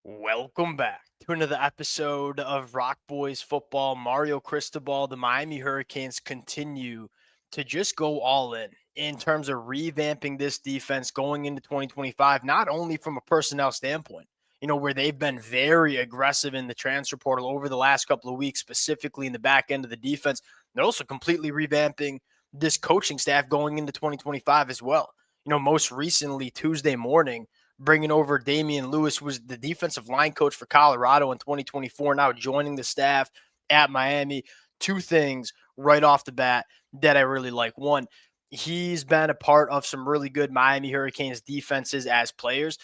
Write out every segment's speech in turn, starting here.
Welcome back to another episode of Rock Boys Football. Mario Cristobal, the Miami Hurricanes continue to just go all in terms of revamping this defense going into 2025, not only from a personnel standpoint, where they've been very aggressive in the transfer portal over the last couple of weeks, specifically in the back end of the defense. They're also completely revamping this coaching staff going into 2025 as well. Most recently, Tuesday morning, bringing over Damien Lewis, who was the defensive line coach for Colorado in 2024, now joining the staff at Miami. Two things right off the bat that I really like. One, he's been a part of some really good Miami Hurricanes defenses as players.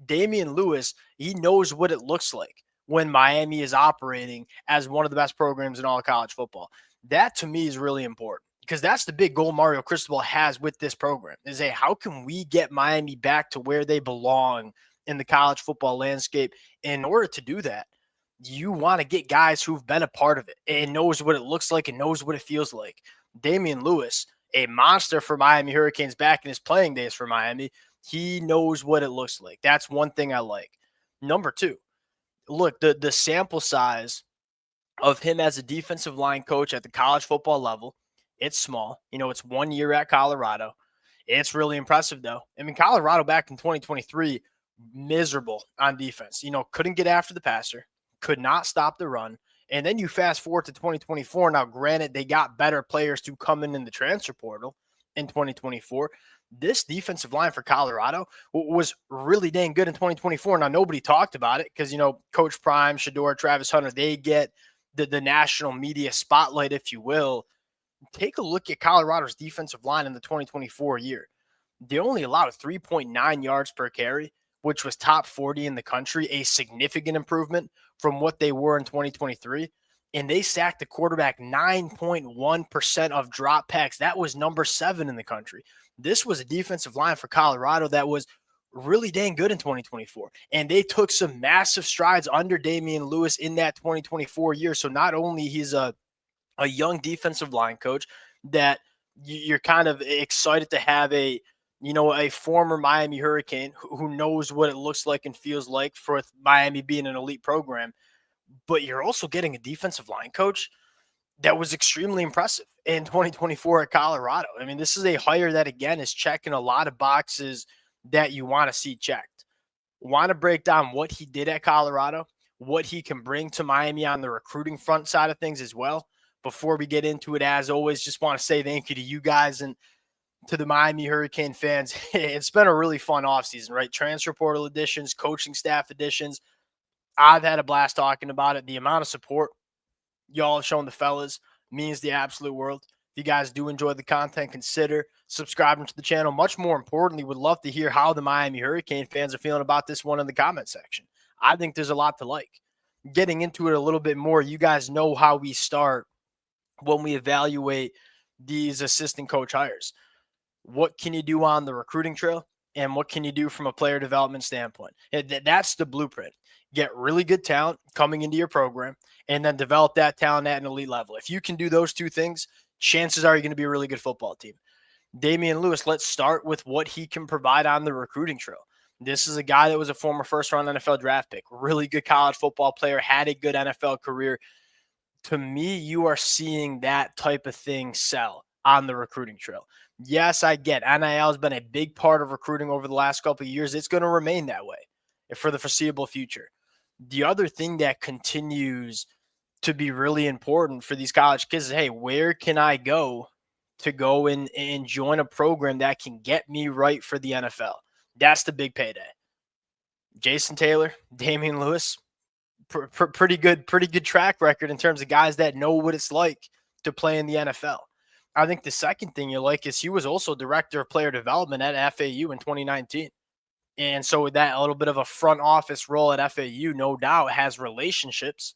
Damien Lewis, he knows what it looks like when Miami is operating as one of the best programs in all of college football. That to me is really important because that's the big goal Mario Cristobal has with this program is, hey, how can we get Miami back to where they belong in the college football landscape? In order to do that, you want to get guys who've been a part of it and knows what it looks like and knows what it feels like. Damien Lewis, a monster for Miami Hurricanes back in his playing days for Miami, he knows what it looks like. That's one thing I like. Number two, look, the sample size of him as a defensive line coach at the college football level, it's small. It's 1 year at Colorado. It's really impressive, though. I mean, Colorado back in 2023, miserable on defense. Couldn't get after the passer, could not stop the run. And then you fast forward to 2024. Now, granted, they got better players to come in the transfer portal in 2024. This defensive line for Colorado was really dang good in 2024. Now, nobody talked about it because, Coach Prime, Shador, Travis Hunter, they get the national media spotlight, if you will. Take a look at Colorado's defensive line in the 2024 year. They only allowed 3.9 yards per carry, which was top 40 in the country, a significant improvement from what they were in 2023. And they sacked the quarterback 9.1% of dropbacks. That was number 7 in the country. This was a defensive line for Colorado that was really dang good in 2024. And they took some massive strides under Damien Lewis in that 2024 year. So not only he's a young defensive line coach that you're kind of excited to have a former Miami Hurricane who knows what it looks like and feels like for Miami being an elite program, but you're also getting a defensive line coach that was extremely impressive in 2024 at Colorado. I mean, this is a hire that, again, is checking a lot of boxes that you want to see checked. Want to break down what he did at Colorado, what he can bring to Miami on the recruiting front side of things as well. Before we get into it, as always, just want to say thank you to you guys and to the Miami Hurricane fans. It's been a really fun offseason, right? Transfer portal additions, coaching staff additions. I've had a blast talking about it. The amount of support y'all have shown the fellas means the absolute world. If you guys do enjoy the content, consider subscribing to the channel. Much more importantly, would love to hear how the Miami Hurricane fans are feeling about this one in the comment section. I think there's a lot to like. Getting into it a little bit more, you guys know how we start when we evaluate these assistant coach hires. What can you do on the recruiting trail? And what can you do from a player development standpoint? That's the blueprint. Get really good talent coming into your program and then develop that talent at an elite level. If you can do those two things, chances are you're going to be a really good football team. Damien Lewis, let's start with what he can provide on the recruiting trail. This is a guy that was a former first-round NFL draft pick, really good college football player, had a good NFL career. To me, you are seeing that type of thing sell on the recruiting trail. Yes, I get NIL has been a big part of recruiting over the last couple of years. It's going to remain that way for the foreseeable future. The other thing that continues to be really important for these college kids is, hey, where can I go to go and join a program that can get me right for the NFL? That's the big payday. Jason Taylor, Damien Lewis, pretty good track record in terms of guys that know what it's like to play in the NFL. I think the second thing you like is he was also director of player development at FAU in 2019. And so with that, a little bit of a front office role at FAU, no doubt, has relationships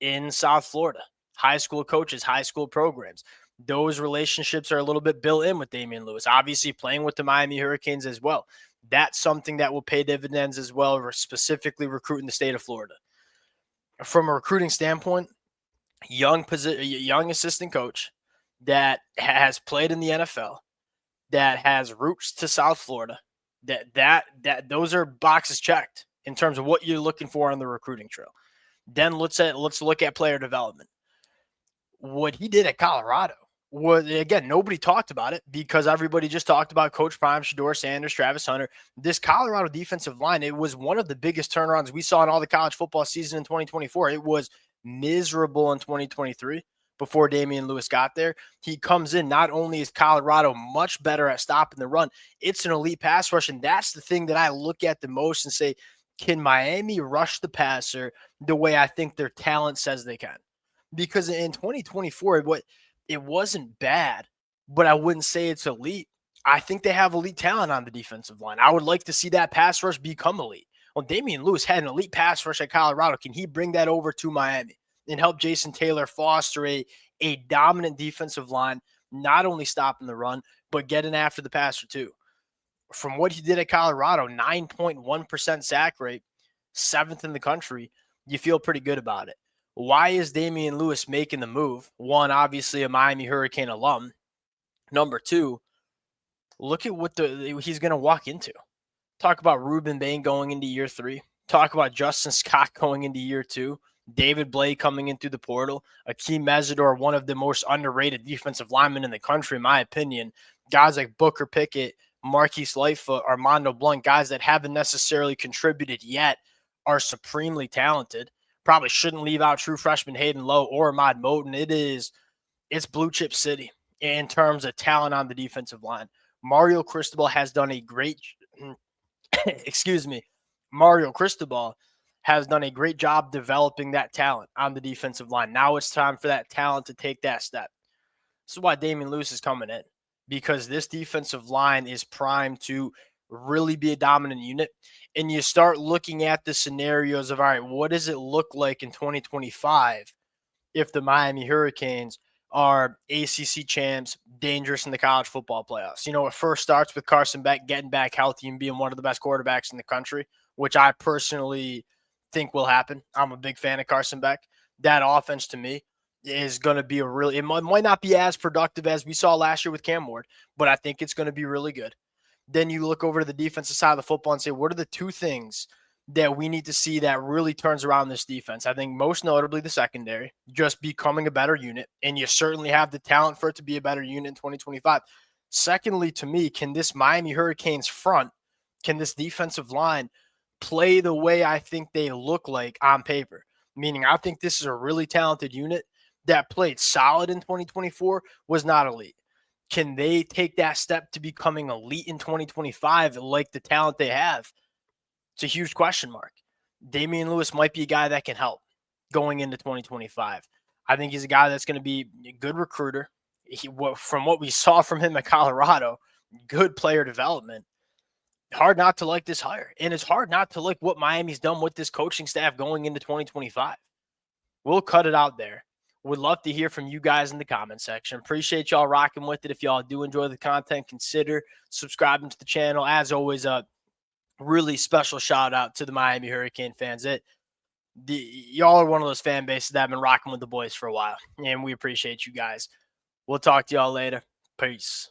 in South Florida, high school coaches, high school programs. Those relationships are a little bit built in with Damien Lewis, obviously playing with the Miami Hurricanes as well. That's something that will pay dividends as well, specifically recruiting the state of Florida. From a recruiting standpoint, young assistant coach that has played in the NFL, that has roots to South Florida, that those are boxes checked in terms of what you're looking for on the recruiting trail. Then let's look at player development. What he did at Colorado was, again, nobody talked about it because everybody just talked about Coach Prime, Shedeur Sanders, Travis Hunter. This Colorado defensive line, it was one of the biggest turnarounds we saw in all the college football season in 2024. It was miserable in 2023 before Damian Lewis got there. He comes in, not only is Colorado much better at stopping the run, it's an elite pass rush. And that's the thing that I look at the most and say, can Miami rush the passer the way I think their talent says they can? Because in 2024, it wasn't bad, but I wouldn't say it's elite. I think they have elite talent on the defensive line. I would like to see that pass rush become elite. Well, Damian Lewis had an elite pass rush at Colorado. Can he bring that over to Miami and help Jason Taylor foster a dominant defensive line, not only stopping the run, but getting after the passer too? From what he did at Colorado, 9.1% sack rate, 7th in the country, you feel pretty good about it. Why is Damian Lewis making the move? One, obviously a Miami Hurricane alum. Number two, look at what he's going to walk into. Talk about Ruben Bain going into year 3. Talk about Justin Scott going into year 2. David Blake coming in through the portal. Akeem Mesidor, one of the most underrated defensive linemen in the country, in my opinion. Guys like Booker Pickett, Marquise Lightfoot, Armando Blunt, guys that haven't necessarily contributed yet, are supremely talented. Probably shouldn't leave out true freshman Hayden Lowe or Ahmad Moten. It's blue chip city in terms of talent on the defensive line. Mario Cristobal has done a great Mario Cristobal has done a great job developing that talent on the defensive line. Now it's time for that talent to take that step. This is why Damian Lewis is coming in, because this defensive line is primed to really be a dominant unit. And you start looking at the scenarios of, all right, what does it look like in 2025 if the Miami Hurricanes are ACC champs, dangerous in the college football playoffs? You know, it first starts with Carson Beck getting back healthy and being one of the best quarterbacks in the country, which I personally think will happen. I'm a big fan of Carson Beck. That offense to me is going to be it might not be as productive as we saw last year with Cam Ward, but I think it's going to be really good. Then you look over to the defensive side of the football and say, what are the two things that we need to see that really turns around this defense? I think most notably the secondary, just becoming a better unit, and you certainly have the talent for it to be a better unit in 2025. Secondly, to me, can this Miami Hurricanes front, can this defensive line play the way I think they look like on paper? Meaning I think this is a really talented unit that played solid in 2024, was not elite. Can they take that step to becoming elite in 2025 like the talent they have? It's a huge question mark. Damian Lewis might be a guy that can help going into 2025. I think he's a guy that's going to be a good recruiter. From what we saw from him at Colorado, good player development. Hard not to like this hire. And it's hard not to like what Miami's done with this coaching staff going into 2025. We'll cut it out there. Would love to hear from you guys in the comment section. Appreciate y'all rocking with it. If y'all do enjoy the content, consider subscribing to the channel. As always, a really special shout out to the Miami Hurricane fans. Y'all are one of those fan bases that have been rocking with the boys for a while, and we appreciate you guys. We'll talk to y'all later. Peace.